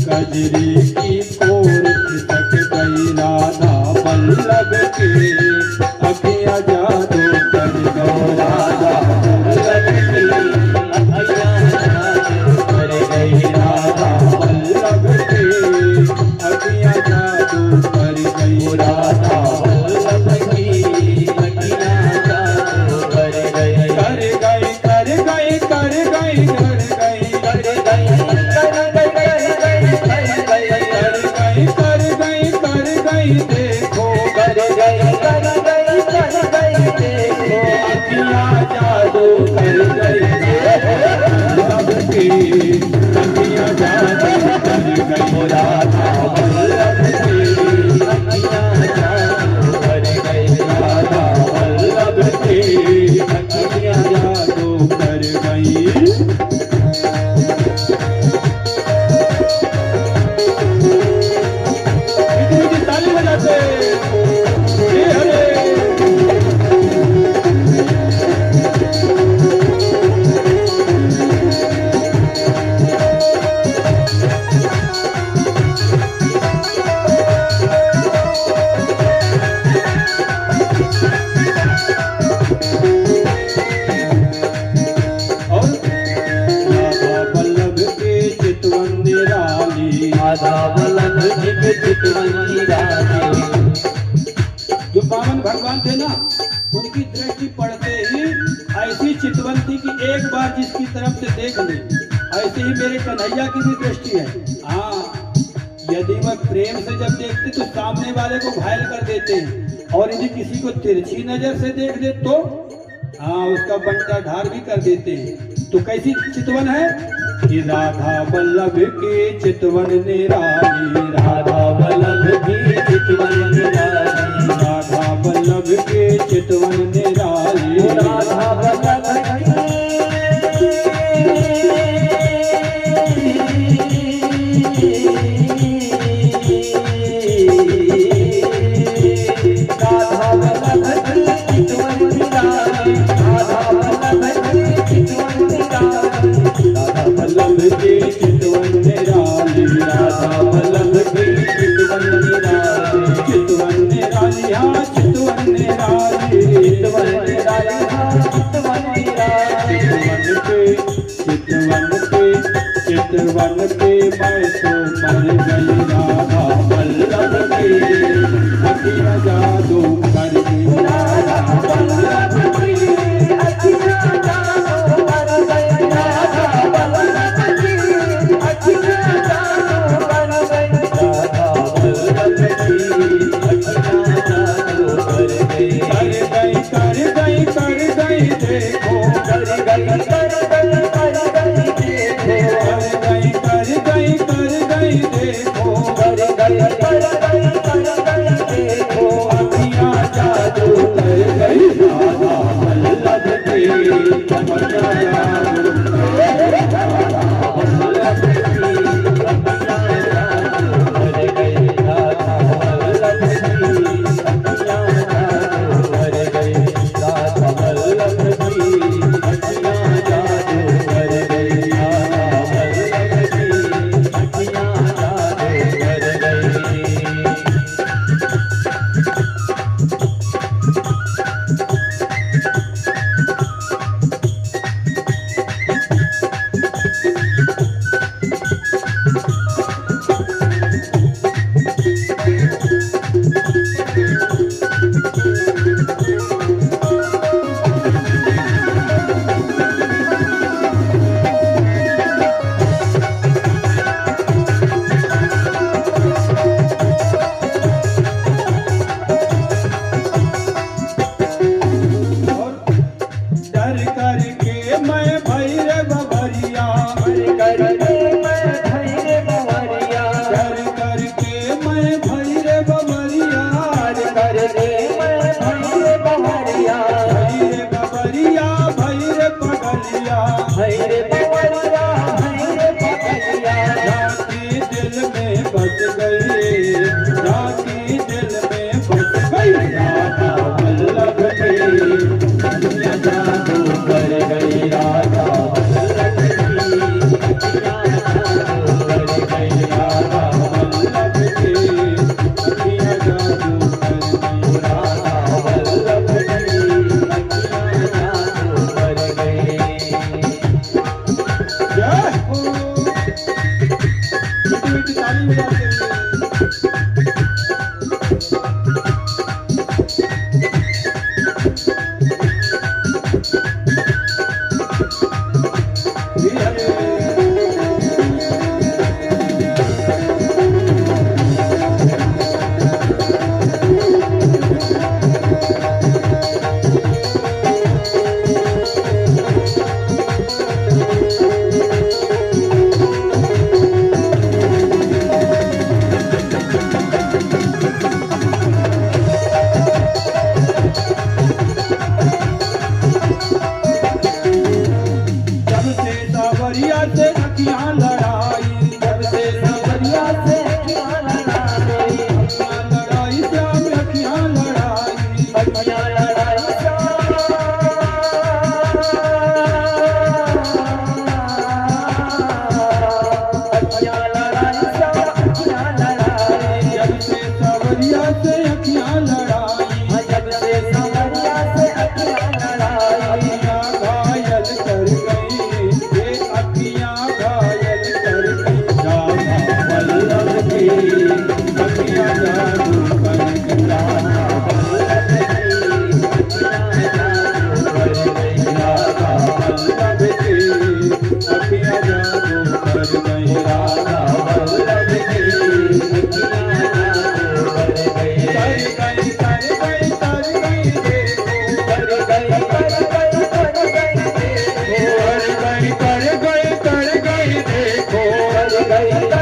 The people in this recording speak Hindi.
कजरी की कोर खिसक गई राधा बल्लभ के अखियाँ जादू कर दो राधा बल्लभ की कर गई राधा बल्लभ के अखियाँ जादू कर गई राधा बल्लभ की अखियाँ जादू कर गई कर गई कर गई कर गई कर गई कर गई देखो कर गई देखो अखियाँ जादू कर गई सबकी अखियाँ जादू कर गई राधा बल्लभ की अखियाँ जादू कर गई राधा बल्लभ की अखियाँ जादू कर गई। जो पावन भगवान थे ना, उनकी दृष्टि पड़ते ही ऐसी चितवन थी कि एक बार जिसकी तरफ से देख ले। ऐसे ही मेरे कन्हैया की भी दृष्टि है। हाँ, यदि वह प्रेम से जब देखते तो सामने वाले को घायल कर देते हैं, और यदि किसी को तिरछी नजर से देख दे तो हाँ उसका बंटा ढार भी कर देते हैं। तो कैसी चितवन है कि राधा बल्लभ की चितवन निराली, राधा बल्लभ की चितवन निराली, राधा बल्लभ की चितवन निराली, राधा बल्लभ चितवन पे मैं तो मर गई राधा बल्लभ की अखियाँ जादू कर गई राधा बल्लभ की अखियाँ जादू कर गई राधा बल्लभ की अखियाँ जादू कर गई राधा बल्लभ की अखियाँ जादू कर गई कर गई कर गई देखो कर गई कर गई देखो कर गई देखो अखियाँ जादू कर गई राधा बल्लभ की अखियाँ जादू राधा बल्लभ की अखियाँ जादू कर गई राधा बल्लभ की अखियाँ जादू कर गई राधा बल्लभ की अखियाँ जादू मैं भई रे बबरिया, करके मैं भई रे बबरिया, करके मैं भई रे बबरिया, करके मैं भई रे बबरिया, भई रे बबरिया, भई रे पगलिया, भई रे बबरिया, भई रे पगलिया, जाती दिल में बस गई, जाती दिल में बस गई राधा वल्लभ की, दुनिया जादू कर गई राधा वल्लभ की, दुनिया जादू कर गई राधा वल्लभ की, अखियाँ जादू कर गई राधा वल्लभ की, दुनिया जादू कर गई। जय हो। मीठी मीठी ताली बजाते हुए श्री हरे। जब से सावरिया से अखियाँ लड़ाई, जब से सावरिया से अखियाँ लड़ाई, अखियाँ लड़ाई, श्याम अखियाँ लड़ाई, अखियाँ लड़ाई, अखियाँ लड़ाई, अखियाँ लड़ाई, जब से सावरिया से अखियाँ लड़ाई, जब से सावरिया से अखियाँ लड़ाई, अखियाँ घायल कर गई, ये अखियाँ घायल कर गई राधा वल्लभ की, अखियाँ जादू कर गई राधा वल्लभ की, राधा वल्लभ की, अखियाँ जादू कर गई राधा वल्लभ की, कर गई देखो, कर गई देखो,